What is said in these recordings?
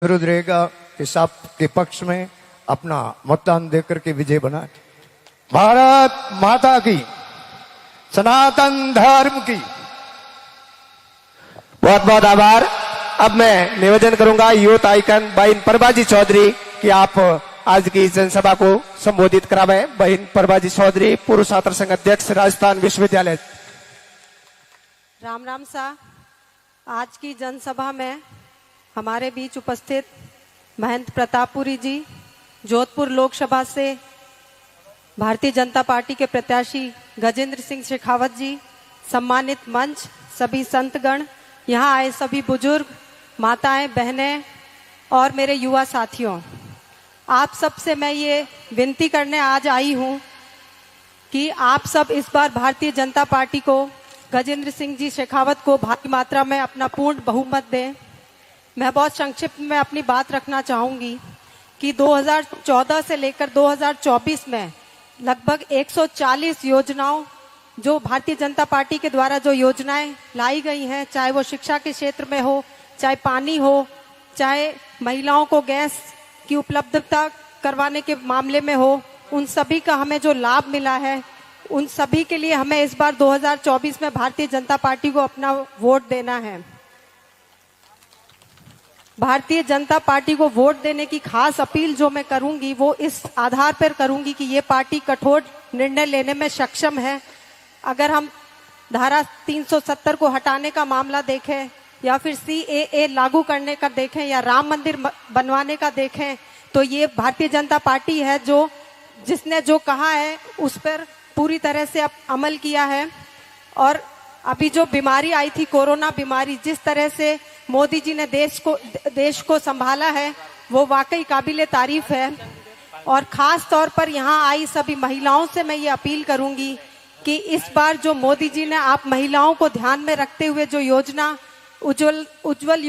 विरुद्ध रहेगा कि सबके पक्ष में अपना मतदान देकर के विजय बनाए। भारत माता की, सनातन धर्म की। बहुत बहुत आभार। अब मैं निवेदन करूंगा यूथ आइकन बहन परबाजी चौधरी कि आप आज की जनसभा को संबोधित करावें। बहन परबाजी चौधरी, पूर्व छात्र संघ अध्यक्ष, राजस्थान विश्वविद्यालय। राम राम सा। आज की जनसभा में हमारे बीच उपस्थित महंत प्रतापपुरी जी, जोधपुर लोकसभा से भारतीय जनता पार्टी के प्रत्याशी गजेंद्र सिंह शेखावत जी, सम्मानित मंच, सभी संतगण, यहाँ आए सभी बुजुर्ग, माताएं, बहनें और मेरे युवा साथियों, आप सब से मैं ये विनती करने आज आई हूँ कि आप सब इस बार भारतीय जनता पार्टी को, गजेंद्र सिंह जी शेखावत को भारी मात्रा में अपना पूर्ण बहुमत दें। मैं बहुत संक्षिप्त में अपनी बात रखना चाहूंगी कि 2014 से लेकर 2024 में लगभग 140 योजनाओं जो भारतीय जनता पार्टी के द्वारा जो योजनाएं लाई गई हैं, चाहे वो शिक्षा के क्षेत्र में हो, चाहे पानी हो, चाहे महिलाओं को गैस की उपलब्धता करवाने के मामले में हो, उन सभी का हमें जो लाभ मिला है, उन सभी के लिए हमें इस बार 2024 में भारतीय जनता पार्टी को अपना वोट देना है। भारतीय जनता पार्टी को वोट देने की खास अपील जो मैं करूंगी वो इस आधार पर करूंगी कि ये पार्टी कठोर निर्णय लेने में सक्षम है। अगर हम धारा 370 को हटाने का मामला देखें या फिर CAA लागू करने का देखें या राम मंदिर बनवाने का देखें, तो ये भारतीय जनता पार्टी है जो जिसने जो कहा है उस पर पूरी तरह से अमल किया है। और अभी जो बीमारी आई थी, कोरोना बीमारी, जिस तरह से मोदी जी ने देश को संभाला है वो वाकई काबिले तारीफ है। और खास तौर पर यहाँ आई सभी महिलाओं से मैं ये अपील करूंगी कि इस बार जो मोदी जी ने आप महिलाओं को ध्यान में रखते हुए जो योजना उज्जवल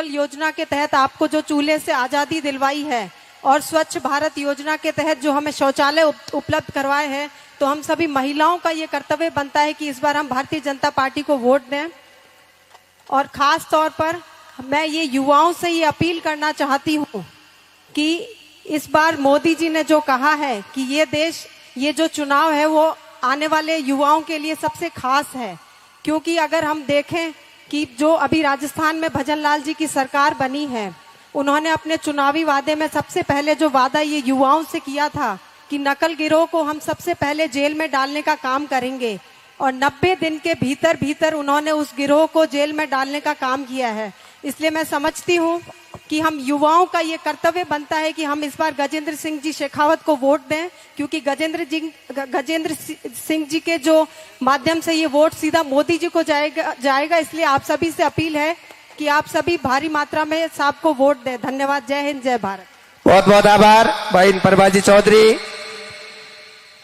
योजना के तहत आपको जो चूल्हे से आजादी दिलवाई है और स्वच्छ भारत योजना के तहत जो हमें शौचालय उपलब्ध करवाए हैं, तो हम सभी महिलाओं का ये कर्तव्य बनता है कि इस बार हम भारतीय जनता पार्टी को वोट दें। और खास तौर पर मैं ये युवाओं से ये अपील करना चाहती हूँ कि इस बार मोदी जी ने जो कहा है कि ये देश, ये जो चुनाव है वो आने वाले युवाओं के लिए सबसे खास है। क्योंकि अगर हम देखें कि जो अभी राजस्थान में भजन लाल जी की सरकार बनी है, उन्होंने अपने चुनावी वादे में सबसे पहले जो वादा ये युवाओं से किया था कि नकल गिरोह को हम सबसे पहले जेल में डालने का काम करेंगे, और 90 दिन के भीतर भीतर उन्होंने उस गिरोह को जेल में डालने का काम किया है। इसलिए मैं समझती हूँ कि हम युवाओं का ये कर्तव्य बनता है कि हम इस बार गजेंद्र सिंह जी शेखावत को वोट दें, क्योंकि गजेंद्र सिंह जी के जो माध्यम से ये वोट सीधा मोदी जी को जाएगा। इसलिए आप सभी से अपील है कि आप सभी भारी मात्रा में साहब को वोट दें। धन्यवाद। जय हिंद, जय भारत। बहुत बहुत आभार बहन परबाजी चौधरी।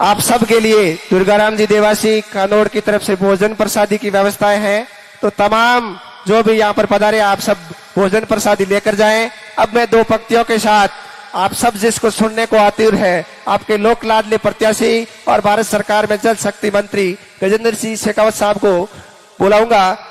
आप सब के लिए दुर्गाराम जी देवासी कानोड़ की तरफ से भोजन प्रसादी की व्यवस्थाएं हैं, तो तमाम जो भी यहाँ पर पधारे आप सब भोजन प्रसादी लेकर जाएं। अब मैं दो पंक्तियों के साथ आप सब जिसको सुनने को आतुर है, आपके लोक लाडले प्रत्याशी और भारत सरकार में जल शक्ति मंत्री गजेंद्र सिंह शेखावत साहब को बुलाऊंगा।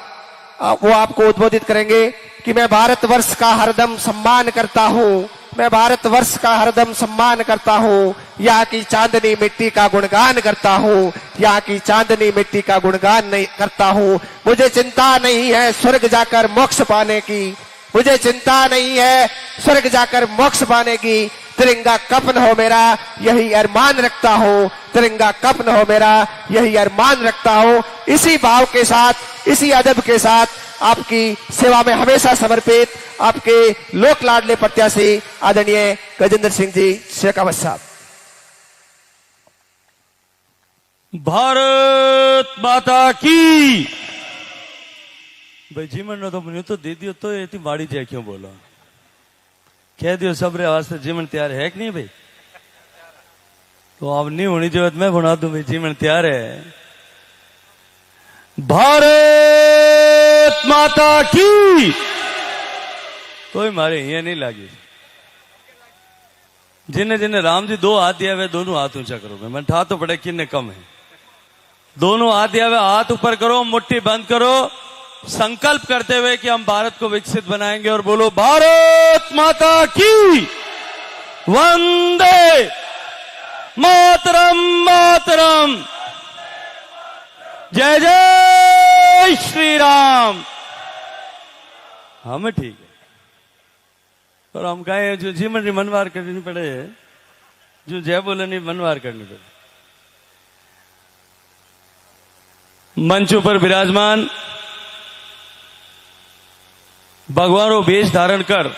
वो आपको उद्बोधित करेंगे कि मैं भारतवर्ष का हरदम सम्मान करता हूँ, मैं भारतवर्ष का हरदम सम्मान करता हूँ, यहाँ की चांदनी मिट्टी का गुणगान करता हूँ, यहाँ की चांदनी मिट्टी का गुणगान नहीं करता हूँ। मुझे चिंता नहीं है स्वर्ग जाकर मोक्ष पाने की, मुझे चिंता नहीं है स्वर्ग जाकर मोक्ष पाने की। तिरंगा कफन हो मेरा यही अरमान रखता हूँ, तिरंगा कफन हो मेरा यही अरमान रखता हूँ। इसी भाव के साथ, इसी अदब के साथ आपकी सेवा में हमेशा समर्पित आपके लोक लाडले प्रत्याशी आदरणीय गजेंद्र सिंह जी शेखावत साहब। भारत माता की। भाई जीवन नो तो मुझे तो दे दियो, तो इतनी बाड़ी जाए क्यों बोला, कह दियो सबरे वास्ते जीवन तैयार है कि नहीं भाई? तो अब नहीं होनी जरूरत, मैं बना दूं भाई, जीवन तैयार है। भारत माता की। कोई मारे ये नहीं लगी। जिन्हें जिन्हें राम जी दो हाथ दिया वे दोनों हाथ ऊंचा करोगे। मैं ठा तो पड़े किन्ने कम है, दोनों हाथ दिया वे हाथ ऊपर करो, मुट्ठी बंद करो संकल्प करते हुए कि हम भारत को विकसित बनाएंगे। और बोलो भारत माता की वंदे मातरम मातरम, जय जय श्री राम। हमें ठीक है, और हम कहे जो जीवन मनवार करनी पड़े, जो जय बोले नहीं मनवार करनी पड़े। मंच पर विराजमान भगवानो वेश धारण कर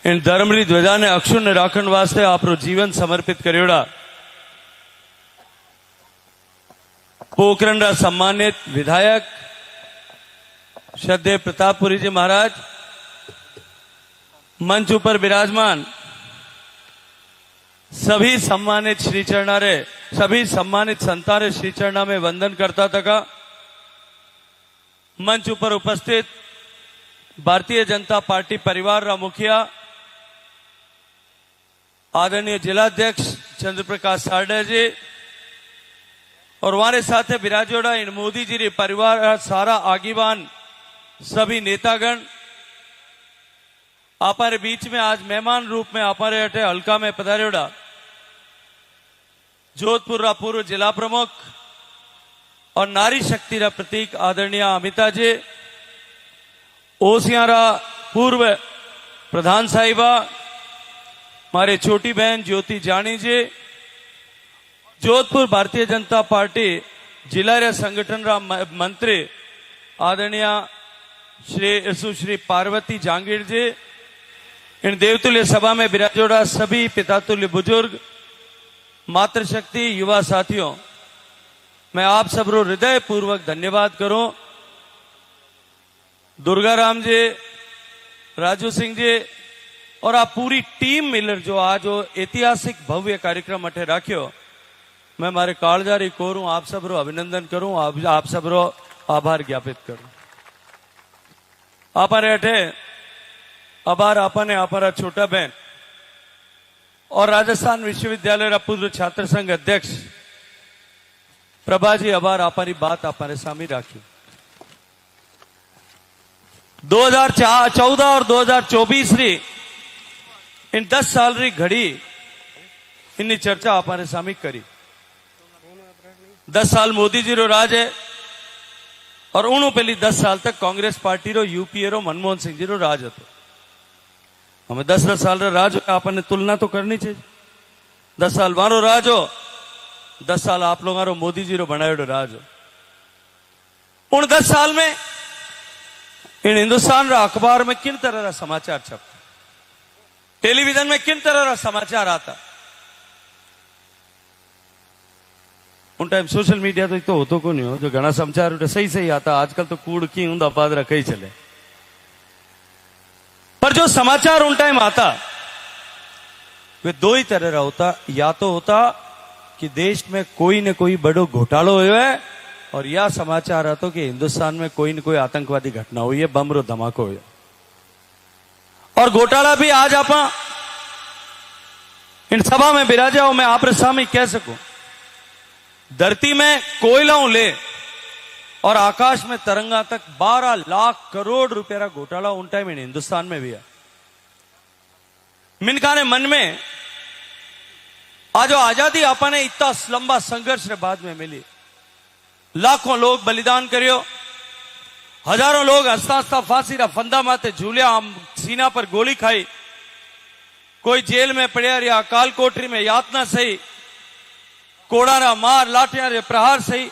इन धर्मरी ध्वजा ने अक्षुण राखण वास्ते आपरो जीवन समर्पित करियोड़ा पोखरण रा सम्मानित विधायक श्रद्धेय प्रतापपुरी जी महाराज, मंच पर विराजमान सभी सम्मानित श्री चरणारे, सभी सम्मानित संतारे श्री चरणा में वंदन करता तका, मंच पर उपस्थित भारतीय जनता पार्टी परिवार रा मुखिया आदरणीय जिलाध्यक्ष चंद्र प्रकाश सारडे जी और हमारे साथ विराजोड़ा इन मोदी जी रे परिवार रा सारा आगीवान सभी नेतागण हमारे बीच में आज मेहमान रूप में हमारे अटे हल्का में पधारियोड़ा जोधपुर रा पूर्व जिला प्रमुख और नारी शक्ति रा प्रतीक आदरणीय अमिता जी, ओसियारा पूर्व प्रधान साहिबा हमारे छोटी बहन ज्योति जानी जी, जोधपुर भारतीय जनता पार्टी जिला रे संगठन रा मंत्री आदरणीय श्री सुश्री पार्वती जांगीर जी, इन देवतुल्य सभा में विराजोड़ा सभी पितातुल्य बुजुर्ग, मातृशक्ति, युवा साथियों, मैं आप सबरो हृदय पूर्वक धन्यवाद करूं। दुर्गा राम जी, राजू सिंह जी और आप पूरी टीम मिलर जो आज ऐतिहासिक भव्य कार्यक्रम अठे राख्यो, मैं मारे कालजारी कोरूं, आप सबरो अभिनंदन करूं, आप सबरो आभार ज्ञापित करूं। आपने अठे आभार आपने आपरा छोटा बहन और राजस्थान विश्वविद्यालय रा पूर्व छात्र संघ अध्यक्ष प्रभाजी आभार आपरी बात आपने सामी राखी। 2014 और 2024 री इन 10 साल री घड़ी इन्नी चर्चा आपने सामी करी। 10 साल मोदी जी रो राज है और उन्होंने पहली 10 साल तक कांग्रेस पार्टी रो यूपीए रो मनमोहन सिंह जी रो राज હતો। हमें 10 साल रो राज आपने तुलना तो करनी चाहिए। 10 साल मारो राज हो, 10 साल आप लोगों रो मोदी जी रो बनायो राज हो। उन 10 साल में इन हिंदुस्तान रा अखबार में किन तरह रा समाचार छपता, टेलीविजन में किन तरह रा समाचार आता। उन टाइम सोशल मीडिया तो होतो को नहीं हो, जो घना समाचार सही सही आता। आजकल तो कूड़ की ऊंधा पादरा कहीं चले, पर जो समाचार उन टाइम आता वे दो ही तरह होता। या तो होता कि देश में कोई न कोई बड़ो घोटालो हुआ है, और यह समाचार आता कि हिंदुस्तान में कोई न कोई आतंकवादी घटना हुई है, बम रो धमाको हुआ। और घोटाला भी आज आप इन सभा में बिराजा हो, मैं आप सामने कह सकूं, धरती में कोयलाओं ले और आकाश में तरंगा तक 12 लाख करोड़ रुपए का घोटाला उन टाइम इन हिंदुस्तान में भी है। मिनका ने मन में आज आजादी आपने इतना लंबा संघर्ष के बाद में मिली, लाखों लोग बलिदान करियो, हजारों लोग हंसता हंसता फांसी रा फंदा माते झूलिया, सीना पर गोली खाई, कोई जेल में पड़िया या अकाल कोठरी में यातना सही, कोड़ारा मार लाठिया रे प्रहार सही,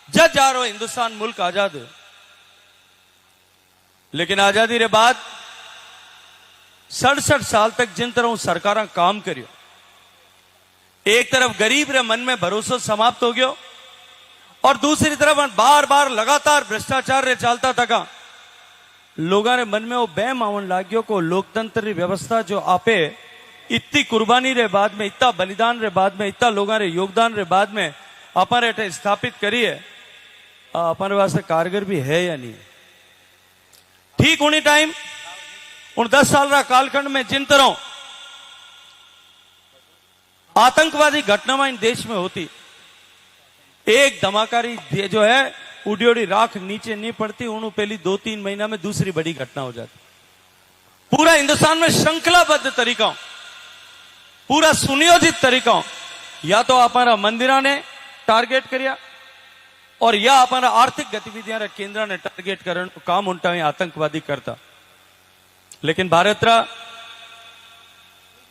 जज जा रो हिंदुस्तान मुल्क आजाद है। लेकिन आजादी रे बाद 67 साल तक जिन तरह सरकारां काम करियो, एक तरफ गरीब रे मन में भरोसा समाप्त हो गयो और दूसरी तरफ बार बार लगातार भ्रष्टाचार रे चलता तका लोगों रे मन में वो बैम आवन लाग्यो को लोकतंत्र री व्यवस्था जो आपे इतनी कुर्बानी रे बाद में, इतना बलिदान रे बाद में, इतना लोगों रे योगदान रे बाद में अपने अटे स्थापित करिए, अपने वास्ते कारगर भी है या नहीं। ठीक उन्हीं टाइम उन 10 साल रा कालखंड में जिन तरह आतंकवादी घटनाएं इन देश में होती, एक धमाकारी जो है उड्योड़ी राख नीचे नहीं पड़ती, उन्होंने पहली 2-3 महीना में दूसरी बड़ी घटना हो जाती। पूरा हिंदुस्तान में श्रृंखलाबद्ध तरीका, पूरा सुनियोजित तरीका, या तो हमारा मंदिरा ने टारगेट करिया और या हमारा आर्थिक गतिविधियां केंद्र ने टारगेट करने को काम उनटा आतंकवादी करता। लेकिन भारत रा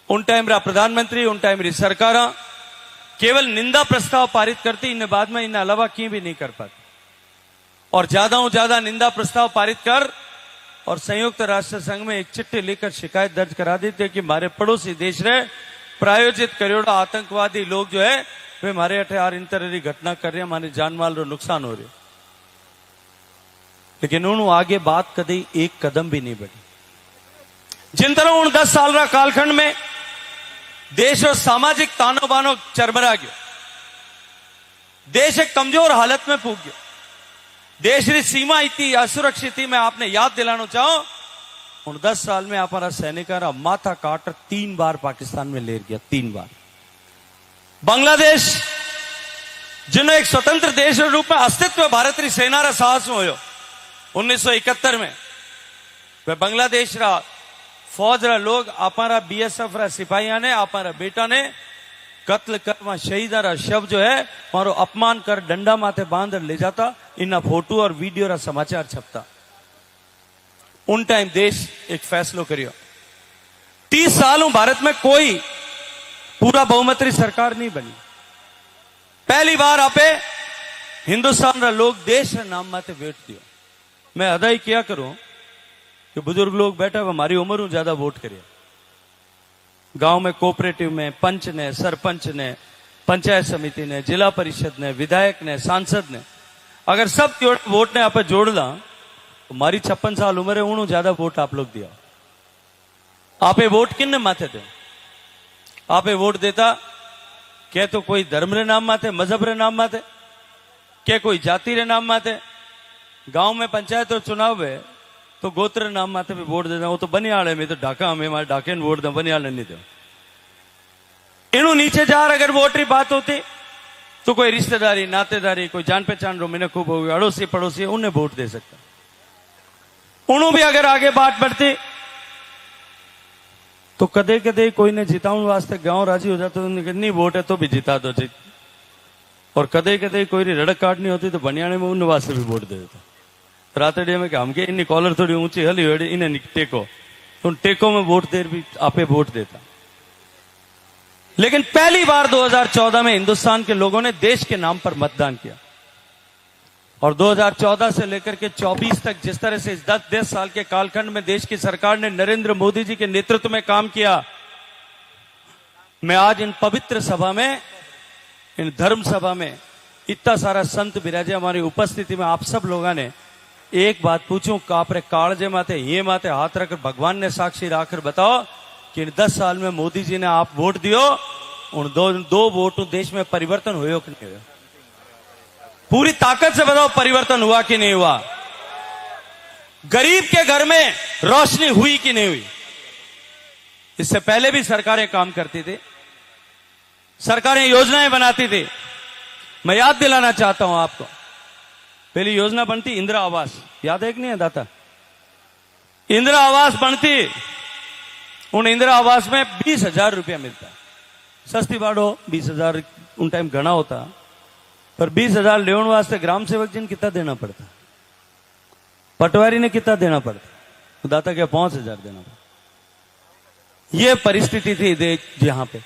उन टाइम रा प्रधानमंत्री, उन टाइम री सरकार केवल निंदा प्रस्ताव पारित करती, इन बाद में इन अलावा की भी नहीं कर पाती। और ज्यादा निंदा प्रस्ताव पारित कर और संयुक्त राष्ट्र संघ में एक चिट्ठी लिखकर शिकायत दर्ज करा दी थी कि हमारे पड़ोसी देश रे प्रायोजित करोड़ा आतंकवादी लोग जो है वे हमारे अठार इन तरह की घटना कर रहे हैं, हमारे जानमाल रो नुकसान हो रहे। लेकिन उन्होंने आगे बात कभी एक कदम भी नहीं बढ़ी। जिन तरह उन 10 साल रा कालखंड में देश और सामाजिक तानो बानो चरमरा गया, देश एक कमजोर हालत में फूक गया, देश की सीमा इतनी असुरक्षित थी। मैं आपने याद दिलाना चाहूं, उन 10 साल में हमारा सैनिक माथा काट 3 बार पाकिस्तान में ले गया, 3 बार। बांग्लादेश जिन्होंने एक स्वतंत्र देश के रूप में अस्तित्व भारत री सेना रा साहस हो 1971 में, वे बांग्लादेश रा फौज रा लोग हमारा बीएसएफ रा सिपाहिया ने, हमारा बेटा ने कत्ल कर वहां शहीदा रा शव जो है मारो अपमान कर डंडा माथे बांध ले जाता। इना फोटो और वीडियो रा समाचार छपता। उन टाइम देश एक फैसलो करियो, 30 सालों भारत में कोई पूरा बहुमत री सरकार नहीं बनी। पहली बार आपे हिंदुस्तान रा लोग देश रा नाम माथे वोट दियो। मैं अदा ही क्या करूं कि बुजुर्ग लोग बैठा हुआ हमारी उम्र हूं ज्यादा वोट करिए। गांव में कोऑपरेटिव में पंच ने, सरपंच ने, पंचायत समिति ने, जिला परिषद ने, विधायक ने, सांसद ने, अगर सब वोट ने आप जोड़ ला तो हमारी 56 साल उम्र है, उन्होंने ज्यादा वोट आप लोग दिया। आपे वोट किन माथे दे? आपे वोट देता क्या तो कोई धर्म रे नाम माथे, मजहब रे नाम माथे, क्या कोई जाति रे नाम माथे। गांव में पंचायत और चुनाव है तो गोत्र नाम माथे भी वोट देता। वो तो बनियाल है, मैं तो ढाका, हमें हमारे ढाके ने वोट दे, बनियाल नहीं दे। इन्हों नीचे जार अगर वोट री बात होती तो कोई रिश्तेदारी, नातेदारी, कोई जान पहचान रो मैंने खूब हो गई, अड़ोसी पड़ोसी, उन्हें वोट दे सकता। उन्हों भी अगर आगे बात बढ़ती तो कदे कदे कोई ने जिताने वास्ते गांव राजी हो जाता, नहीं वोट है तो भी जिता दो जी। और कदे कदे कोई रड़क काटनी होती तो बनियाने में उन वास्ते भी वोट दे देता। रातड़िया में हम के इन्नी कॉलर थोड़ी ऊंची हली हुई, इन्हें टेको, तो टेको में वोट दे भी आपे वोट देता। लेकिन पहली बार 2014 में हिंदुस्तान के लोगों ने देश के नाम पर मतदान किया। और 2014 से लेकर के 24 तक जिस तरह से इस 10 साल के कालखंड में देश की सरकार ने नरेंद्र मोदी जी के नेतृत्व में काम किया, मैं आज इन पवित्र सभा में, इन धर्म सभा में इतना सारा संत विराजे हमारी उपस्थिति में आप सब लोगों ने एक बात पूछूं कि आप कालजे माथे ये माथे हाथ रखकर भगवान ने साक्षी रखकर बताओ कि इन 10 साल में मोदी जी ने आप वोट दियो, उन दो वोटों देश में परिवर्तन हुआ कि नहीं हुआ? पूरी ताकत से बताओ परिवर्तन हुआ कि नहीं हुआ? गरीब के घर में रोशनी हुई कि नहीं हुई? इससे पहले भी सरकारें काम करती थी, सरकारें योजनाएं बनाती थी। मैं याद दिलाना चाहता हूं आपको, पहली योजना बनती इंदिरा आवास, याद है कि नहीं है दाता? इंदिरा आवास बनती, उन इंदिरा आवास में 20,000 रुपया मिलता। सस्ती बात हो, 20,000 उन टाइम घना होता, पर 20,000 लेने वास्ते ग्राम सेवक जी ने कितना देना पड़ता, पटवारी ने कितना देना पड़ता, तो दाता क्या 5,000 देना पड़ता। यह परिस्थिति थी यहां पे।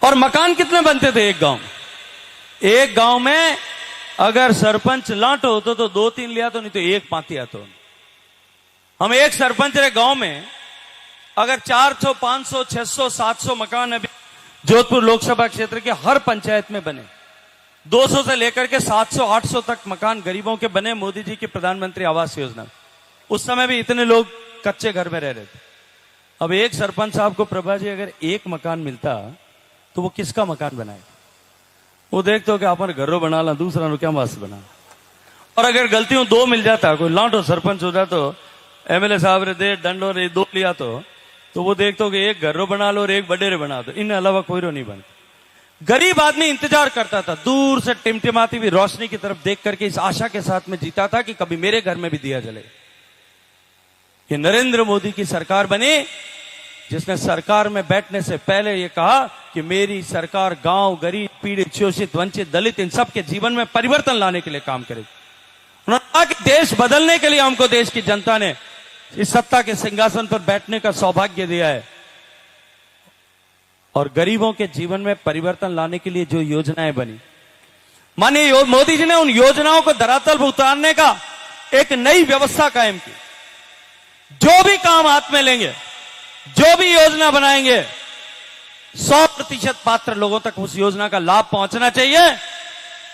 और मकान कितने बनते थे एक गांव में? एक गांव में अगर सरपंच लाट हो तो 2-3 लिया तो, नहीं तो एक पातिया तो। हम एक सरपंच रे गांव में अगर 400, 500, 600, 700 मकान अभी जोधपुर लोकसभा क्षेत्र के हर पंचायत में बने, 200 से लेकर के 700, 800 तक मकान गरीबों के बने मोदी जी की प्रधानमंत्री आवास योजना। उस समय भी इतने लोग कच्चे घर में रह रहे थे। अब एक सरपंच साहब को प्रभा जी अगर एक मकान मिलता तो वो किसका मकान बनाएगा? वो देखते हो कि अपन घरों बना ला, दूसरा नो क्या वास्ते बना। और अगर गलतियों 2 मिल जाता, कोई लाटो सरपंच हो जाता, एमएलए साहब रे दे दंडो रे 2 लिया तो वो देखते हो कि एक घरों बना लो और एक बडेरे बना दो, इन अलावा कोई रो नहीं बनता। गरीब आदमी इंतजार करता था, दूर से टिमटिमाती हुई रोशनी की तरफ देख करके इस आशा के साथ में जीता था कि कभी मेरे घर में भी दिया जले। ये नरेंद्र मोदी की सरकार बनी, जिसने सरकार में बैठने से पहले ये कहा कि मेरी सरकार गांव, गरीब, पीड़ित, शोषित, वंचित, दलित इन सब के जीवन में परिवर्तन लाने के लिए काम करेगी। उन्होंने कहा कि देश बदलने के लिए हमको देश की जनता ने इस सत्ता के सिंहासन पर बैठने का सौभाग्य दिया है, और गरीबों के जीवन में परिवर्तन लाने के लिए जो योजनाएं बनी, माननीय मोदी जी ने उन योजनाओं को धरातल पर उतारने का एक नई व्यवस्था कायम की। जो भी काम हाथ में लेंगे, जो भी योजना बनाएंगे, 100% पात्र लोगों तक उस योजना का लाभ पहुंचना चाहिए।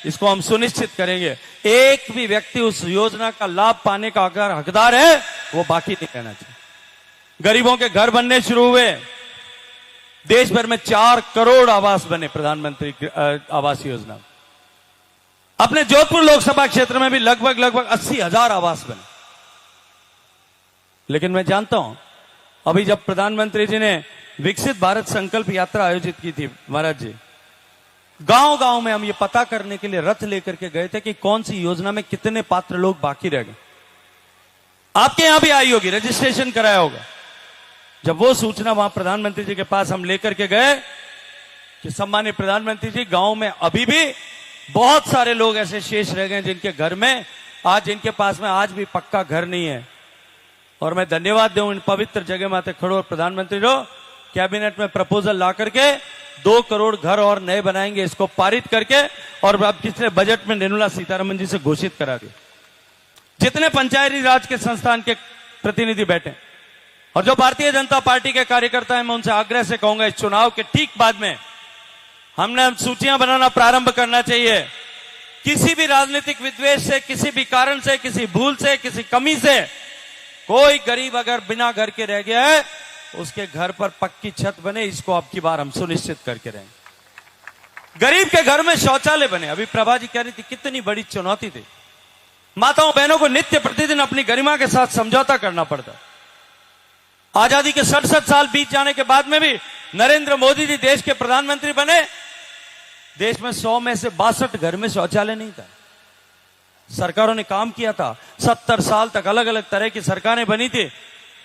इसको हम सुनिश्चित करेंगे। एक भी व्यक्ति उस योजना का लाभ पाने का अगर हकदार है, वो बाकी नहीं रहना चाहिए। गरीबों के घर बनने शुरू हुए, देश भर में 4 करोड़ आवास बने प्रधानमंत्री आवास योजना। अपने जोधपुर लोकसभा क्षेत्र में भी लगभग 80,000 आवास बने। लेकिन मैं जानता हूं, अभी जब प्रधानमंत्री जी ने विकसित भारत संकल्प यात्रा आयोजित की थी, महाराज जी, गांव गांव में हम ये पता करने के लिए रथ लेकर के गए थे कि कौन सी योजना में कितने पात्र लोग बाकी रह गए। आपके यहां भी आई होगी, रजिस्ट्रेशन कराया होगा। जब वो सूचना वहां प्रधानमंत्री जी के पास हम लेकर के गए कि सम्मानित प्रधानमंत्री जी, गांव में अभी भी बहुत सारे लोग ऐसे शेष रह गए जिनके घर में आज, जिनके पास में आज भी पक्का घर नहीं है, और मैं धन्यवाद दूं इन पवित्र जगह माते खड़ो और प्रधानमंत्री जो कैबिनेट में प्रपोजल ला करके 2 करोड़ घर और नए बनाएंगे, इसको पारित करके, और अब पिछले बजट में निर्मला सीतारमन जी से घोषित करा दिया। जितने पंचायती राज के संस्थान के प्रतिनिधि बैठे और जो भारतीय जनता पार्टी के कार्यकर्ता हैं, मैं उनसे आग्रह से कहूंगा, इस चुनाव के ठीक बाद में हमने सूचियां बनाना प्रारंभ करना चाहिए। किसी भी राजनीतिक विद्वेष से, किसी भी कारण से, किसी भूल से, किसी कमी से कोई गरीब अगर बिना घर के रह गया है, उसके घर पर पक्की छत बने, इसको अब की बार हम सुनिश्चित करके रहेंगे। गरीब के घर में शौचालय बने। अभी प्रभा जी कह रही थी कितनी बड़ी चुनौती थी। माताओं बहनों को नित्य प्रतिदिन अपनी गरिमा के साथ समझौता करना पड़ता। आजादी के 67 साल बीत जाने के बाद में भी नरेंद्र मोदी जी देश के प्रधानमंत्री बने, देश में 100 में से 62 घर में शौचालय नहीं था। सरकारों ने काम किया था, 70 साल तक अलग अलग तरह की सरकारें बनी थी,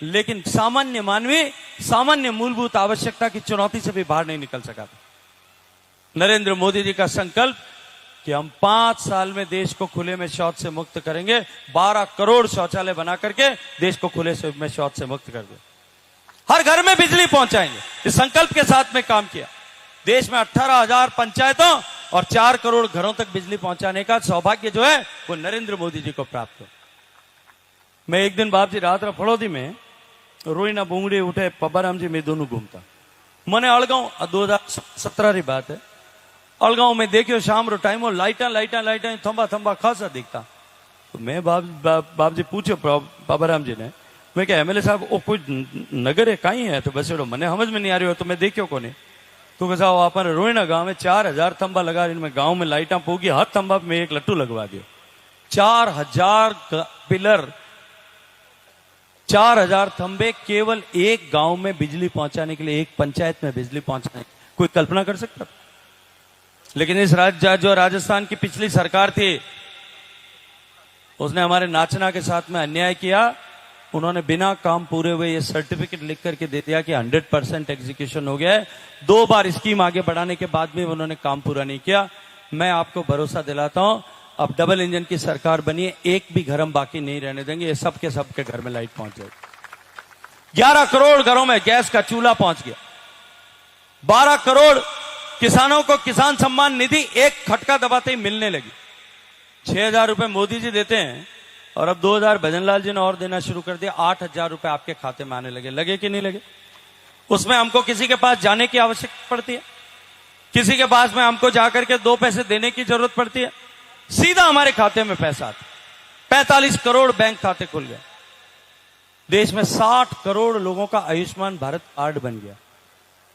लेकिन सामान्य मानवी सामान्य मूलभूत आवश्यकता की चुनौती से भी बाहर नहीं निकल सका था। नरेंद्र मोदी जी का संकल्प कि हम 5 साल में देश को खुले में शौच से मुक्त करेंगे, 12 करोड़ शौचालय बना करके देश को खुले में शौच से मुक्त कर दे, हर घर में बिजली पहुंचाएंगे। इस संकल्प के साथ में काम किया। देश में 18,000 पंचायतों और 4 करोड़ घरों तक बिजली पहुंचाने का सौभाग्य जो है वो नरेंद्र मोदी जी को प्राप्त हो। मैं एक दिन बाप जी रात फड़ोदी में रोईना बूंगड़ी उठे पब्बाराम जी मैं दोनों घूमता मैंने अड़गांव 2017 री बात है। अड़गांव में देखियो शाम रो टाइम लाइटा थंबा थंबा खासा दिखता। तो मैं बाप जी पूछो पब्बाराम जी ने, मैं क्या एमएलए साहब वो कोई नगर है कहीं है? तो बस मैंने समझ में नहीं आ रही हो, तो मैं देखियो कोने। तो कैसा अपन रोहिणा गांव में 4,000 थंबा लगा, इनमें गांव में लाइटा पोगी, हर थंबा में एक लट्टू लगवा दियो। 4,000 पिलर, 4,000 थंबे केवल एक गांव में बिजली पहुंचाने के लिए, एक पंचायत में बिजली पहुंचाने, कोई कल्पना कर सकता? लेकिन इस राज्य जो राजस्थान की पिछली सरकार थी, उसने हमारे नाचना के साथ में अन्याय किया। उन्होंने बिना काम पूरे हुए ये सर्टिफिकेट लिख करके दे दिया कि 100% एग्जीक्यूशन हो गया है। 2 बार स्कीम आगे बढ़ाने के बाद भी उन्होंने काम पूरा नहीं किया। मैं आपको भरोसा दिलाता हूं, अब डबल इंजन की सरकार बनी है, एक भी घर हम बाकी नहीं रहने देंगे। ये सबके घर में लाइट पहुंच जाएगी। 11 करोड़ घरों में गैस का चूल्हा पहुंच गया। 12 करोड़ किसानों को किसान सम्मान निधि एक खटका दबाते ही मिलने लगी। 6,000 रुपए मोदी जी देते हैं और अब 2,000 भजनलाल जी ने और देना शुरू कर दिया। 8,000 रुपए आपके खाते में आने लगे कि नहीं लगे? उसमें हमको किसी के पास जाने की आवश्यकता पड़ती है? किसी के पास में हमको जाकर के 2 पैसे देने की जरूरत पड़ती है? सीधा हमारे खाते में पैसा आता। 45 करोड़ बैंक खाते खुल गए। देश में 60 करोड़ लोगों का आयुष्मान भारत कार्ड बन गया।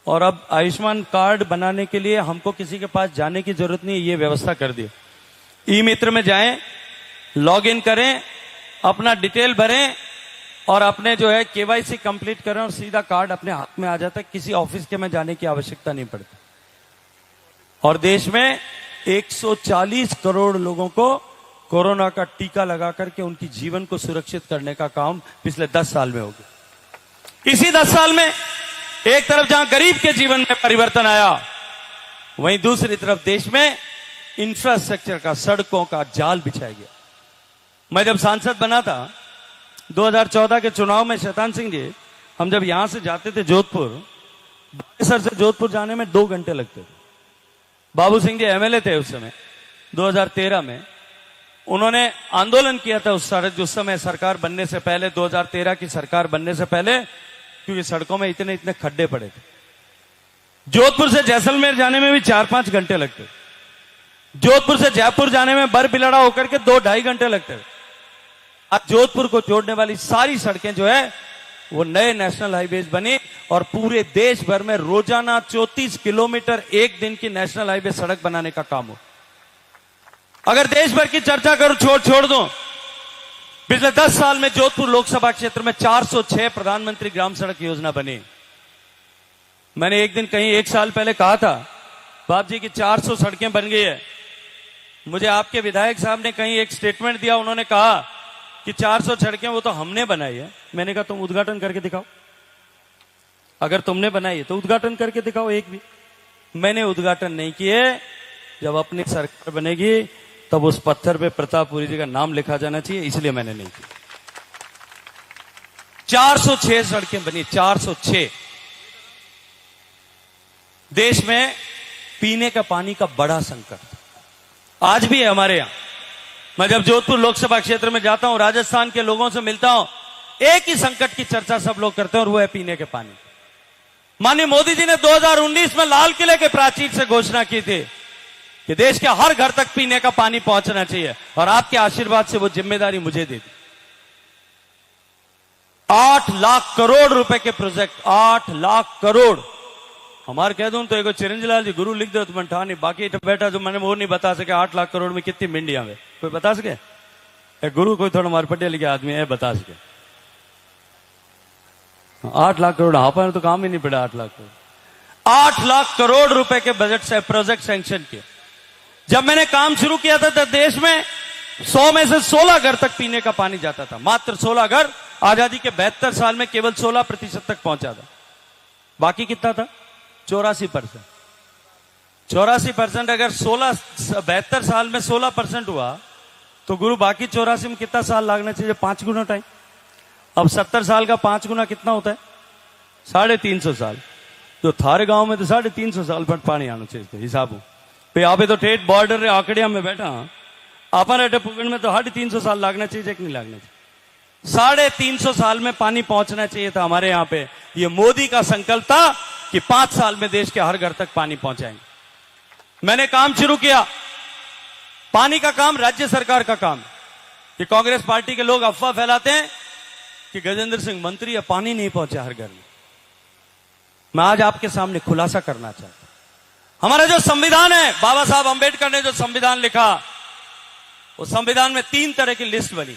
और अब आयुष्मान कार्ड बनाने के लिए हमको किसी के पास जाने की जरूरत नहीं, ये व्यवस्था कर दी। ई मित्र में जाएं, लॉग इन करें, अपना डिटेल भरें और अपने जो है केवाईसी कंप्लीट करें और सीधा कार्ड अपने हाथ में आ जाता है। किसी ऑफिस के में जाने की आवश्यकता नहीं पड़ती। और देश में 140 करोड़ लोगों को कोरोना का टीका लगा करके उनकी जीवन को सुरक्षित करने का काम पिछले 10 साल में हो गया। इसी 10 साल में एक तरफ जहां गरीब के जीवन में परिवर्तन आया, वहीं दूसरी तरफ देश में इंफ्रास्ट्रक्चर का, सड़कों का जाल बिछाया गया। मैं जब सांसद बना था 2014 के चुनाव में, शैतान सिंह जी, हम जब यहां से जाते थे जोधपुर, बागेश्वर से जोधपुर जाने में 2 घंटे लगते थे। बाबू सिंह जी एमएलए थे उस समय 2013 में। उन्होंने आंदोलन किया था उस समय सरकार बनने से पहले, 2013 की सरकार बनने से पहले, क्योंकि सड़कों में इतने इतने खड्डे पड़े थे। जोधपुर से जैसलमेर जाने में भी 4-5 घंटे लगते। जोधपुर से जयपुर जाने में बरबिलड़ा होकर के 2-2.5 घंटे लगते। अब जोधपुर को जोड़ने वाली सारी सड़कें जो है वो नए नेशनल हाईवेज बनी और पूरे देश भर में रोजाना 34 किलोमीटर एक दिन की नेशनल हाईवे सड़क बनाने का काम हो। अगर देश भर की चर्चा करूं, छोड़ दूं, पिछले 10 साल में जोधपुर लोकसभा क्षेत्र में 406 प्रधानमंत्री ग्राम सड़क योजना बनी। मैंने एक दिन कहीं 1 साल पहले कहा था बाप जी की 400 सड़कें बन गई है। मुझे आपके विधायक साहब ने कहीं एक स्टेटमेंट दिया, उन्होंने कहा कि 400 सड़कें वो तो हमने बनाई है। मैंने कहा तुम उद्घाटन करके दिखाओ, अगर तुमने बनाई है तो उद्घाटन करके दिखाओ एक भी। मैंने उद्घाटन नहीं किए। जब अपनी सरकार बनेगी तब उस पत्थर पे प्रतापपुरी जी का नाम लिखा जाना चाहिए, इसलिए मैंने नहीं किया। 406 सड़कें बनी, 406। देश में पीने का पानी का बड़ा संकट आज भी है हमारे यहां। मैं जब जोधपुर लोकसभा क्षेत्र में जाता हूं, राजस्थान के लोगों से मिलता हूं, एक ही संकट की चर्चा सब लोग करते हैं और वो है पीने के पानी। माननीय मोदी जी ने 2019 में लाल किले के प्राचीर से घोषणा की थी कि देश के हर घर तक पीने का पानी पहुंचना चाहिए, और आपके आशीर्वाद से वो जिम्मेदारी मुझे दे दी। 8 लाख करोड़ रुपए के प्रोजेक्ट, 8 लाख करोड़। हमारे कह दूं तो एक चिरंजीलाल जी गुरु लिख दो तो मैं ठा नहीं, बाकी बैठा जो मैंने वो नहीं बता सके 8 लाख करोड़ में कितनी मिंडिया में, कोई बता सके? एक गुरु कोई थोड़ा मार पढ़े लिखे आदमी है बता सके। 8 लाख करोड़ हाँ पर तो काम ही नहीं पड़ा। 8 लाख करोड़, 8 लाख करोड़ रुपए के बजट से प्रोजेक्ट सैंक्शन किए। जब मैंने काम शुरू किया था तो देश में 100 में से 16 घर तक पीने का पानी जाता था, मात्र 16 घर। आजादी के 72 साल में केवल 16% तक पहुंचा था। बाकी कितना था? 84%। 84% अगर 72 साल में 16% हुआ तो गुरु बाकी 84 में कितना साल लगना चाहिए? 5 गुना टाइम। अब 70 साल का 5 गुना कितना होता है? 350 साल। जो थारे गांव में तो 350 साल पर पानी आना चाहिए हिसाब हो। यहाँ तो ठेठ बॉर्डर आंकड़िया में बैठा, अपन अटे पुगड़ में तो 350 साल लगना चाहिए कि नहीं लगना चाहिए? 350 साल में पानी पहुंचना चाहिए था हमारे यहाँ पे। ये मोदी का संकल्प था कि 5 साल में देश के हर घर तक पानी पहुंचाएंगे। मैंने काम शुरू किया। पानी का काम राज्य सरकार का काम। ये कांग्रेस पार्टी के लोग अफवाह फैलाते हैं कि गजेंद्र सिंह मंत्री या पानी नहीं पहुंचा हर घर में। मैं आज आपके सामने खुलासा करना चाहता हूं। हमारा जो संविधान है, बाबा साहब अंबेडकर ने जो संविधान लिखा, उस संविधान में 3 तरह की लिस्ट बनी।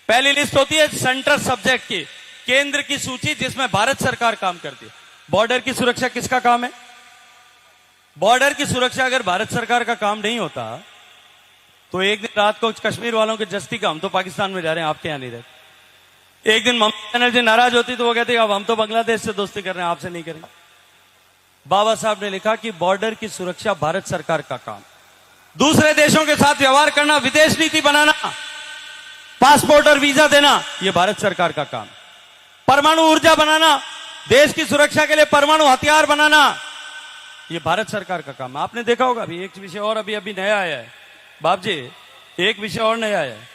पहली लिस्ट होती है सेंट्रल सब्जेक्ट की, केंद्र की सूची, जिसमें भारत सरकार काम करती है। बॉर्डर की सुरक्षा किसका काम है? बॉर्डर की सुरक्षा अगर भारत सरकार का काम नहीं होता तो एक दिन रात को कश्मीर वालों के जस्ती का हम तो पाकिस्तान में जा रहे हैं, आपके यहां नहीं रहते। एक दिन ममता बनर्जी नाराज होती तो वो कहती अब हम तो बांग्लादेश से दोस्ती कर रहे हैं, आपसे नहीं करेंगे। बाबा साहब ने लिखा कि बॉर्डर की सुरक्षा भारत सरकार का काम। दूसरे देशों के साथ व्यवहार करना, विदेश नीति बनाना, पासपोर्ट और वीजा देना, यह भारत सरकार का काम। परमाणु ऊर्जा बनाना, देश की सुरक्षा के लिए परमाणु हथियार बनाना, यह भारत सरकार का काम। आपने देखा होगा अभी एक विषय और अभी नया आया है बाप जी, एक विषय और नया आया है।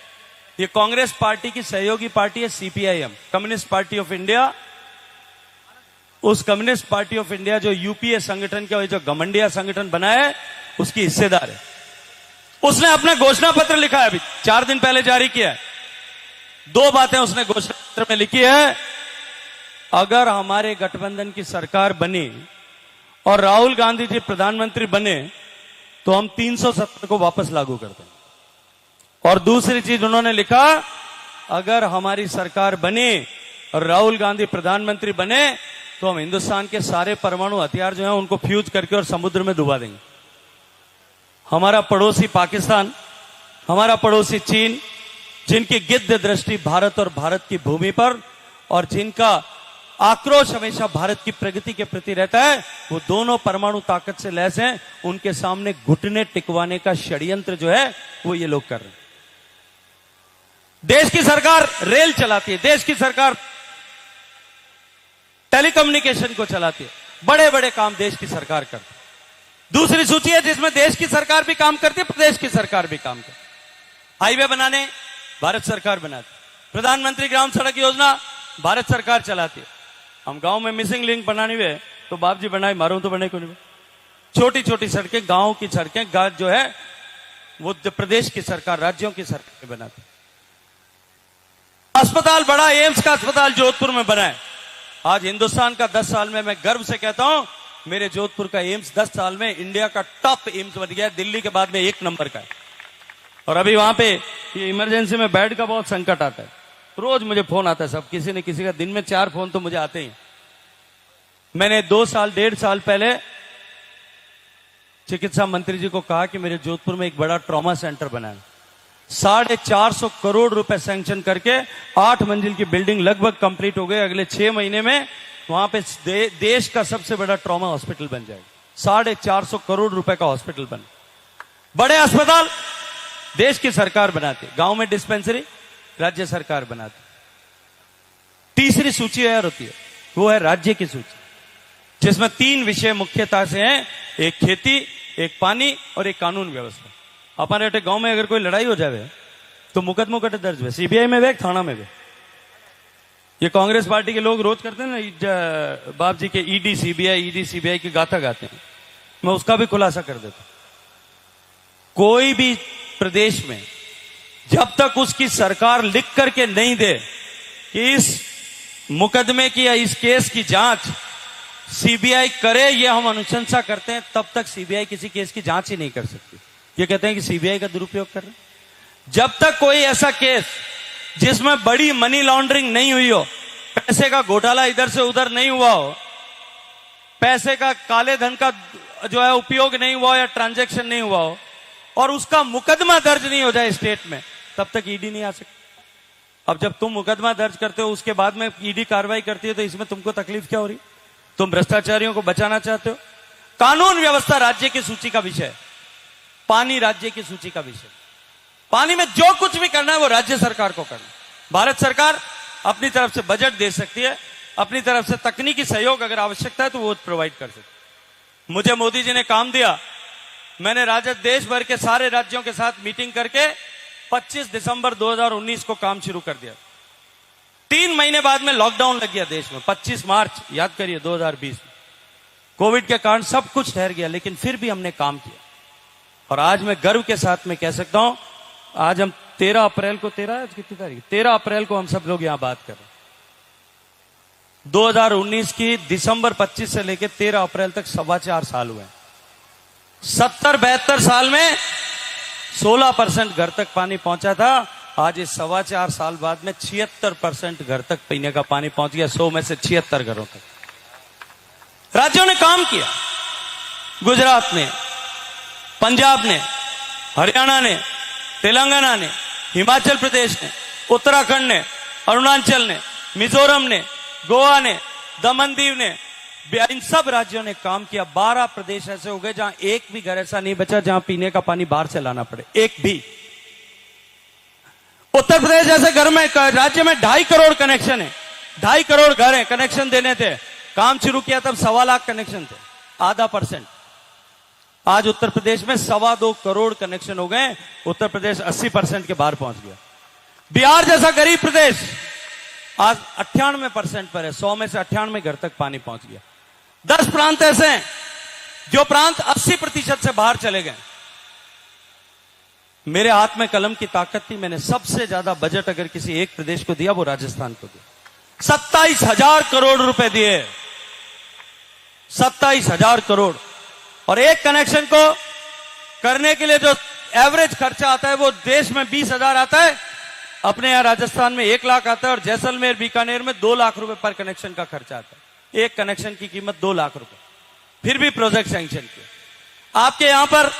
ये कांग्रेस पार्टी की सहयोगी पार्टी है CPIM, communist party of India. उस कम्युनिस्ट पार्टी ऑफ इंडिया जो यूपीए संगठन के जो घमंडिया संगठन बनाया है, उसकी हिस्सेदार है। उसने अपना घोषणा पत्र लिखा है, अभी 4 दिन पहले जारी किया है। 2 बातें उसने घोषणा पत्र में लिखी है। अगर हमारे गठबंधन की सरकार बनी और राहुल गांधी जी प्रधानमंत्री बने तो हम 370 को वापस लागू कर दें। और दूसरी चीज उन्होंने लिखा, अगर हमारी सरकार बने और राहुल गांधी प्रधानमंत्री बने तो हम हिंदुस्तान के सारे परमाणु हथियार जो हैं उनको फ्यूज करके और समुद्र में डुबा देंगे। हमारा पड़ोसी पाकिस्तान, हमारा पड़ोसी चीन, जिनकी गिद्ध दृष्टि भारत और भारत की भूमि पर और जिनका आक्रोश हमेशा भारत की प्रगति के प्रति रहता है, वो दोनों परमाणु ताकत से लैस हैं। उनके सामने घुटने टिकवाने का षड्यंत्र जो है वो ये लोग कर रहे हैं। देश की सरकार रेल चलाती है, देश की सरकार टेलीकम्युनिकेशन को चलाती है, बड़े बड़े काम देश की सरकार करती है। दूसरी सूची है जिसमें देश की सरकार भी काम करती है, प्रदेश की सरकार भी काम करती है। हाईवे बनाने भारत सरकार बनाती है, प्रधानमंत्री ग्राम सड़क योजना भारत सरकार चलाती है। हम गांव में मिसिंग लिंक बनानी हुए तो बाप जी बनाए, मारो तो बने को नहीं। छोटी छोटी सड़कें, गांव की सड़कें जो है वो प्रदेश की सरकार, राज्यों की सरकार बनाती है। अस्पताल बड़ा, एम्स का अस्पताल जोधपुर में बना है। आज हिंदुस्तान का 10 साल में मैं गर्व से कहता हूं, मेरे जोधपुर का एम्स 10 साल में इंडिया का टॉप एम्स बन गया, दिल्ली के बाद में 1 नंबर का है। और अभी वहां पे ये इमरजेंसी में बेड का बहुत संकट आता है, रोज मुझे फोन आता है, सब किसी न किसी का, दिन में 4 फोन तो मुझे आते ही। मैंने 2 साल 1.5 साल पहले चिकित्सा मंत्री जी को कहा कि मेरे जोधपुर में एक बड़ा ट्रॉमा सेंटर बनाए। 450 करोड़ रुपए सैंक्शन करके 8 मंजिल की बिल्डिंग लगभग कंप्लीट हो गई। अगले 6 महीने में वहां पे देश का सबसे बड़ा ट्रॉमा हॉस्पिटल बन जाएगा। 450 करोड़ रुपए का हॉस्पिटल बन। बड़े अस्पताल देश की सरकार बनाती, गांव में डिस्पेंसरी राज्य सरकार बनाती। तीसरी सूची और होती है, वो है राज्य की सूची, जिसमें 3 विषय मुख्यता से हैं, एक खेती, एक पानी और एक कानून व्यवस्था। हमारे गांव में अगर कोई लड़ाई हो जाए तो मुकदमों कटे दर्ज हुए, सीबीआई में वे, थाना में वे। ये कांग्रेस पार्टी के लोग रोज करते हैं ना, बाप जी के ईडी सीबीआई की गाथा गाते हैं, मैं उसका भी खुलासा कर देता हूं। कोई भी प्रदेश में जब तक उसकी सरकार लिख करके नहीं दे कि इस मुकदमे की या इस केस की जांच सीबीआई करे, ये हम अनुशंसा करते हैं, तब तक सीबीआई किसी केस की जांच ही नहीं कर सकती। ये कहते हैं कि सीबीआई का दुरुपयोग कर रहे हैं। जब तक कोई ऐसा केस जिसमें बड़ी मनी लॉन्ड्रिंग नहीं हुई हो, पैसे का घोटाला इधर से उधर नहीं हुआ हो, पैसे का काले धन का जो है उपयोग नहीं हुआ हो या ट्रांजैक्शन नहीं हुआ हो, और उसका मुकदमा दर्ज नहीं हो जाए स्टेट में, तब तक ईडी नहीं आ सकती। अब जब तुम मुकदमा दर्ज करते हो, उसके बाद में ईडी कार्रवाई करती है, तो इसमें तुमको तकलीफ क्या हो रही? तुम भ्रष्टाचारियों को बचाना चाहते हो। कानून व्यवस्था राज्य की सूची का विषय है, पानी राज्य की सूची का विषय। पानी में जो कुछ भी करना है वो राज्य सरकार को करना है। भारत सरकार अपनी तरफ से बजट दे सकती है, अपनी तरफ से तकनीकी सहयोग अगर आवश्यकता है तो वो प्रोवाइड कर सकती है। मुझे मोदी जी ने काम दिया, मैंने देश भर के सारे राज्यों के साथ मीटिंग करके 25 दिसंबर 2019 को काम शुरू कर दिया। 3 महीने बाद में लॉकडाउन लग गया देश में, 25 मार्च याद करिए 2020 में। कोविड के कारण सब कुछ ठहर गया, लेकिन फिर भी हमने काम किया। और आज मैं गर्व के साथ में कह सकता हूं, आज हम 13 अप्रैल को, 13 अप्रैल को हम सब लोग यहां बात कर रहे हैं। 2019 की दिसंबर 25 से लेकर 13 अप्रैल तक 4.25 साल हुए। 70-72 साल में 16% घर तक पानी पहुंचा था। आज इस 4.25 साल बाद में 76% घर तक पीने का पानी पहुंच गया, 100 में से 76 घरों तक। राज्यों ने काम किया, गुजरात ने, पंजाब ने, हरियाणा ने, तेलंगाना ने, हिमाचल प्रदेश ने, उत्तराखंड ने, अरुणाचल ने, मिजोरम ने, गोवा ने, दमन दीव ने, इन सब राज्यों ने काम किया। 12 प्रदेश ऐसे हो गए जहां एक भी घर ऐसा नहीं बचा जहां पीने का पानी बाहर से लाना पड़े, एक भी। उत्तर प्रदेश जैसे घर में, राज्य में 2.5 करोड़ कनेक्शन है, 2.5 करोड़ घर है, कनेक्शन देने थे। काम शुरू किया तब 1.25 लाख कनेक्शन थे, आधा %। आज उत्तर प्रदेश में 2.25 करोड़ कनेक्शन हो गए। उत्तर प्रदेश 80% के बाहर पहुंच गया। बिहार जैसा गरीब प्रदेश आज 98% पर है, 100 में से 98 घर तक पानी पहुंच गया। 10 प्रांत ऐसे हैं जो प्रांत 80% से बाहर चले गए। मेरे हाथ में कलम की ताकत थी, मैंने सबसे ज्यादा बजट अगर किसी एक प्रदेश को दिया वो राजस्थान को दिया। 27,000 करोड़ रुपए दिए, 27,000 करोड़। और एक कनेक्शन को करने के लिए जो एवरेज खर्चा आता है वो देश में 20,000 आता है, अपने यहां राजस्थान में 1 लाख आता है, और जैसलमेर बीकानेर में 2 लाख रुपए पर कनेक्शन का खर्चा आता है। एक कनेक्शन की कीमत 2 लाख रुपए, फिर भी प्रोजेक्ट सैंक्शन किया। आपके यहां पर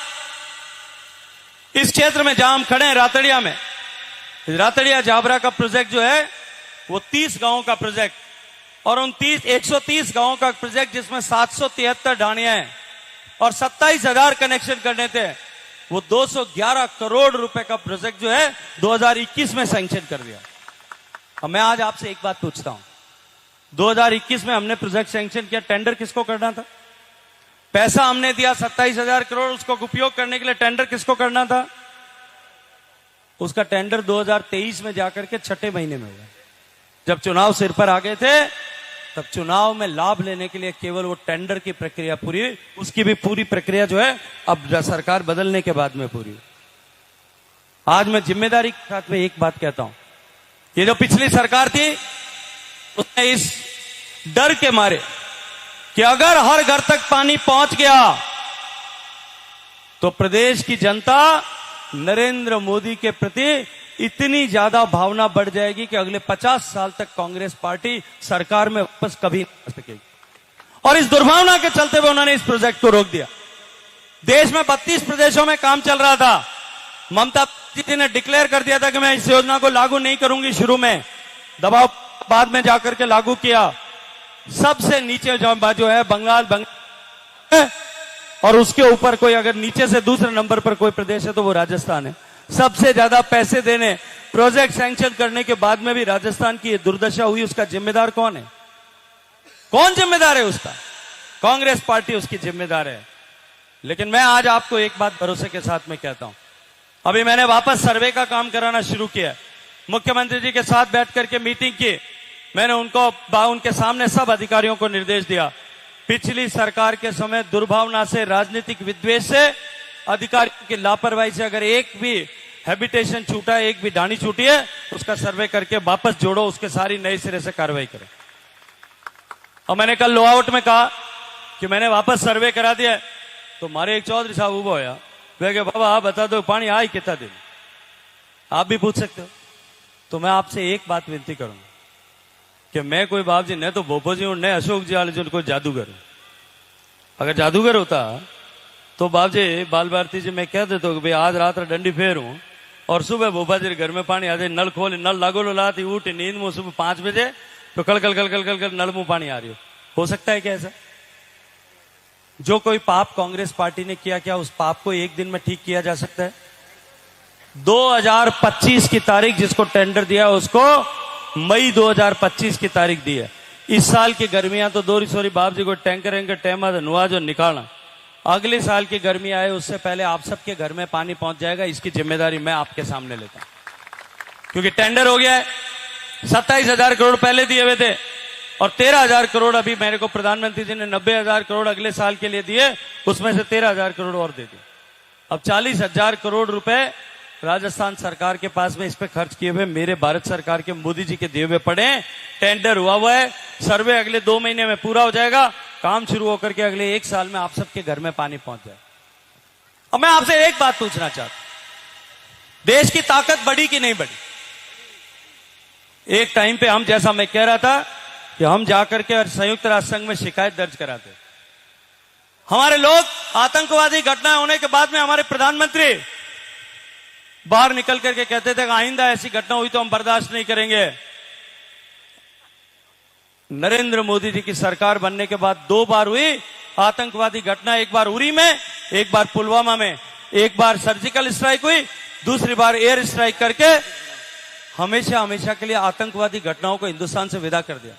इस क्षेत्र में जहां हम खड़े हैं रातड़िया में, रातड़िया जाबरा का प्रोजेक्ट जो है वो 30 गांवों का प्रोजेक्ट, और उन 130 गांवों का प्रोजेक्ट जिसमें 773 ढाणियां हैं और 27,000 कनेक्शन करने थे, वो 211 करोड़ रुपए का प्रोजेक्ट जो है 2021 में सैंक्शन कर दिया। अब मैं आज आपसे एक बात पूछता हूं, 2021 में हमने प्रोजेक्ट सैंक्शन किया, टेंडर किसको करना था? पैसा हमने दिया 27,000 करोड़, उसको उपयोग करने के लिए टेंडर किसको करना था? उसका टेंडर 2023 में जाकर के 6ठे महीने में हुआ। जब चुनाव सिर पर आ गए थे, तब चुनाव में लाभ लेने के लिए केवल वो टेंडर की प्रक्रिया पूरी, उसकी भी पूरी प्रक्रिया जो है अब सरकार बदलने के बाद में पूरी। आज मैं जिम्मेदारी के साथ में एक बात कहता हूं, ये जो पिछली सरकार थी उसने इस डर के मारे कि अगर हर घर तक पानी पहुंच गया तो प्रदेश की जनता नरेंद्र मोदी के प्रति इतनी ज्यादा भावना बढ़ जाएगी कि अगले 50 साल तक कांग्रेस पार्टी सरकार में वापस कभी नहीं आ सकेगी। और इस दुर्भावना के चलते हुए उन्होंने इस प्रोजेक्ट को रोक दिया। देश में 32 प्रदेशों में काम चल रहा था। ममता जी ने डिक्लेयर कर दिया था कि मैं इस योजना को लागू नहीं करूंगी, शुरू में दबाव बाद में जाकर के लागू किया। सबसे नीचे जो है बंगाल और उसके ऊपर कोई अगर नीचे से दूसरे नंबर पर कोई प्रदेश है तो वो राजस्थान है। सबसे ज्यादा पैसे देने, प्रोजेक्ट सैंक्शन करने के बाद में भी राजस्थान की ये दुर्दशा हुई, उसका जिम्मेदार कौन है? कौन जिम्मेदार है उसका? कांग्रेस पार्टी उसकी जिम्मेदार है। लेकिन मैं आज आपको एक बात भरोसे के साथ में कहता हूं, अभी मैंने वापस सर्वे का काम कराना शुरू किया। मुख्यमंत्री जी के साथ बैठ करके मीटिंग की, मैंने उनके सामने सब अधिकारियों को निर्देश दिया। पिछली सरकार के समय दुर्भावना से, राजनीतिक विद्वेष से, अधिकारियों की लापरवाही से अगर एक भी हैबिटेशन छूटा, एक भी ढाणी छूटी है, उसका सर्वे करके वापस जोड़ो, उसके सारी नए सिरे से कार्रवाई करें। और मैंने कल लो आउट में कहा कि मैंने वापस सर्वे करा दिया, तो मारे एक चौधरी साहब उभा होया, वे कहे बाबा आप बता दो पानी आई कितना दिन, आप भी पूछ सकते हो। तो मैं आपसे एक बात विनती करूंगा कि मैं कोई बाप जी न तो भोपो जी हूं न अशोक जी वाले जो कोई जादूगर हूं। अगर जादूगर होता तो बाप जी बाल भारती जी मैं कह देता हूं कि भाई आज रात डंडी फेर हूं और सुबह भोपा जी घर में पानी आ जाए, नल खोले, नल लागो लो लाती उठ नींद में सुबह 5 बजे तो कल कल कल कल कल कल नल मुंह पानी आ रही हो सकता है क्या ऐसा? जो कोई पाप कांग्रेस पार्टी ने किया, क्या उस पाप को एक दिन में ठीक किया जा सकता है? 2025 की तारीख जिसको टेंडर दिया उसको मई 2025 की तारीख दी है। इस साल की गर्मियां तो दोरी सोरी बाप जी को टैंकर एंकर टैमा नुआ जो निकालना, अगले साल की गर्मी आए उससे पहले आप सबके घर में पानी पहुंच जाएगा। इसकी जिम्मेदारी मैं आपके सामने लेता हूं, क्योंकि टेंडर हो गया है। 27,000 करोड़ पहले दिए हुए थे और 13,000 करोड़ अभी मेरे को प्रधानमंत्री जी ने 90,000 करोड़ अगले साल के लिए दिए, उसमें से 13,000 करोड़ और दे दिए। अब 40,000 करोड़ रुपए राजस्थान सरकार के पास में इस पे खर्च किए हुए मेरे भारत सरकार के मोदी जी के दिए हुए पड़े। टेंडर हुआ है, सर्वे अगले 2 महीने में पूरा हो जाएगा, काम शुरू होकर के अगले 1 साल में आप सबके घर में पानी पहुंच जाए। अब मैं आपसे एक बात पूछना चाहता हूं, देश की ताकत बढ़ी कि नहीं बढ़ी? एक टाइम पे हम, जैसा मैं कह रहा था कि हम जाकर के संयुक्त राष्ट्र संघ में शिकायत दर्ज कराते, हमारे लोग आतंकवादी घटनाएं होने के बाद में हमारे प्रधानमंत्री बाहर निकल करके कहते थे कि आइंदा ऐसी घटना हुई तो हम बर्दाश्त नहीं करेंगे। नरेंद्र मोदी जी की सरकार बनने के बाद 2 बार हुई आतंकवादी घटना, एक बार उरी में, एक बार पुलवामा में, एक बार सर्जिकल स्ट्राइक हुई, दूसरी बार एयर स्ट्राइक करके हमेशा हमेशा के लिए आतंकवादी घटनाओं को हिंदुस्तान से विदा कर दिया।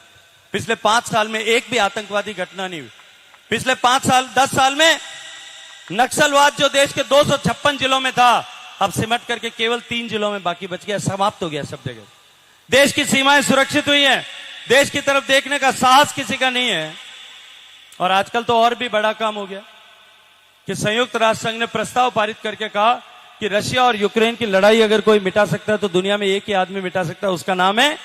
पिछले 5 साल में एक भी आतंकवादी घटना नहीं हुई। पिछले 10 साल में नक्सलवाद जो देश के 256 जिलों में था, अब सिमट करके केवल 3 जिलों में बाकी बच गया, समाप्त हो गया सब जगह। देश की सीमाएं सुरक्षित हुई हैं, देश की तरफ देखने का साहस किसी का नहीं है। और आजकल तो और भी बड़ा काम हो गया कि संयुक्त राष्ट्र संघ ने प्रस्ताव पारित करके कहा कि रशिया और यूक्रेन की लड़ाई अगर कोई मिटा सकता है तो दुनिया में एक ही आदमी मिटा सकता है, उसका नाम है,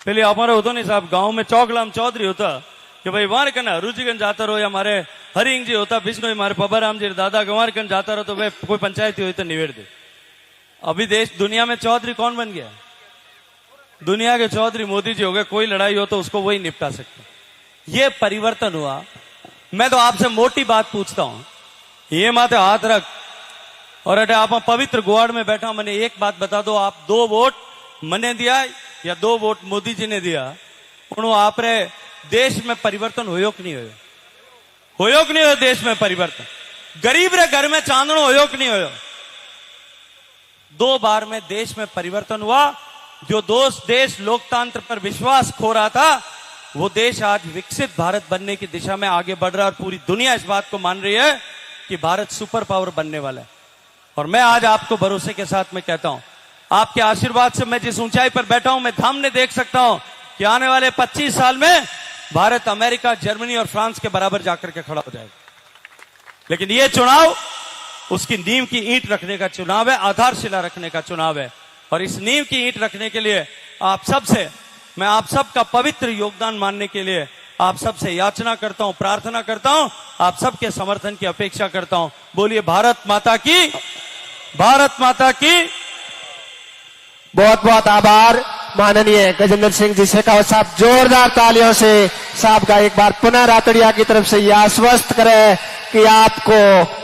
पहले हमारे होता नहीं साहब, गांव में चौकलाम चौधरी होता कि भाई वहां कना रुचिगंज जाता रहो, या हमारे हरिंग जी होता विष्णु, हमारे पबाराम जी दादा गंवारकंड जाता रहो, तो वे कोई पंचायती हुई तो निवेड़ दे। अभी देश दुनिया में चौधरी कौन बन गया? दुनिया के चौधरी मोदी जी हो गए। कोई लड़ाई हो तो उसको वही निपटा सकते। ये परिवर्तन हुआ। मैं तो आपसे मोटी बात पूछता हूं, ये माते हाथ रख, और अटे आप पवित्र गुआड़ में बैठा, मैंने एक बात बता दो, आप 2 वोट मैंने दिया या 2 वोट मोदी जी ने दिया, उन्होंने आप रे देश में परिवर्तन होयो कि नहीं होयो? होयो कि नहीं होयो देश में परिवर्तन? गरीब रे घर में चांदनो होयो कि नहीं होयो? 2 बार में देश में परिवर्तन हुआ। जो देश लोकतंत्र पर विश्वास खो रहा था, वो देश आज विकसित भारत बनने की दिशा में आगे बढ़ रहा है, और पूरी दुनिया इस बात को मान रही है कि भारत सुपर पावर बनने वाला है। और मैं आज आपको भरोसे के साथ में कहता हूं, आपके आशीर्वाद से मैं जिस ऊंचाई पर बैठा हूं, मैं सामने देख सकता हूं कि आने वाले 25 साल में भारत अमेरिका, जर्मनी और फ्रांस के बराबर जाकर के खड़ा हो जाएगा। लेकिन ये चुनाव उसकी नींव की ईंट रखने का चुनाव है, आधारशिला रखने का चुनाव है। और इस नींव की ईंट रखने के लिए आप सबसे, मैं आप सबका पवित्र योगदान मानने के लिए आप सबसे याचना करता हूं, प्रार्थना करता हूं, आप सबके समर्थन की अपेक्षा करता हूं। बोलिए भारत माता की, भारत माता की। बहुत बहुत आभार माननीय गजेंद्र सिंह जी शेखावत साहब। जोरदार तालियों से साहब का एक बार पुनः रातड़िया की तरफ से यह आश्वस्त करें कि आपको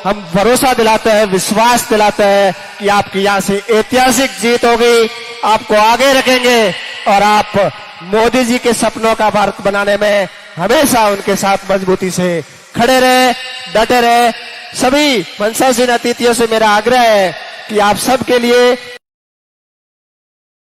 हम भरोसा दिलाते हैं, विश्वास दिलाते हैं कि आपकी यहां से ऐतिहासिक जीत होगी। आपको आगे रखेंगे और आप मोदी जी के सपनों का भारत बनाने में हमेशा उनके साथ मजबूती से खड़े रहे, डटे रहे। सभी मंसासीन अतिथियों से मेरा आग्रह है कि आप सबके लिए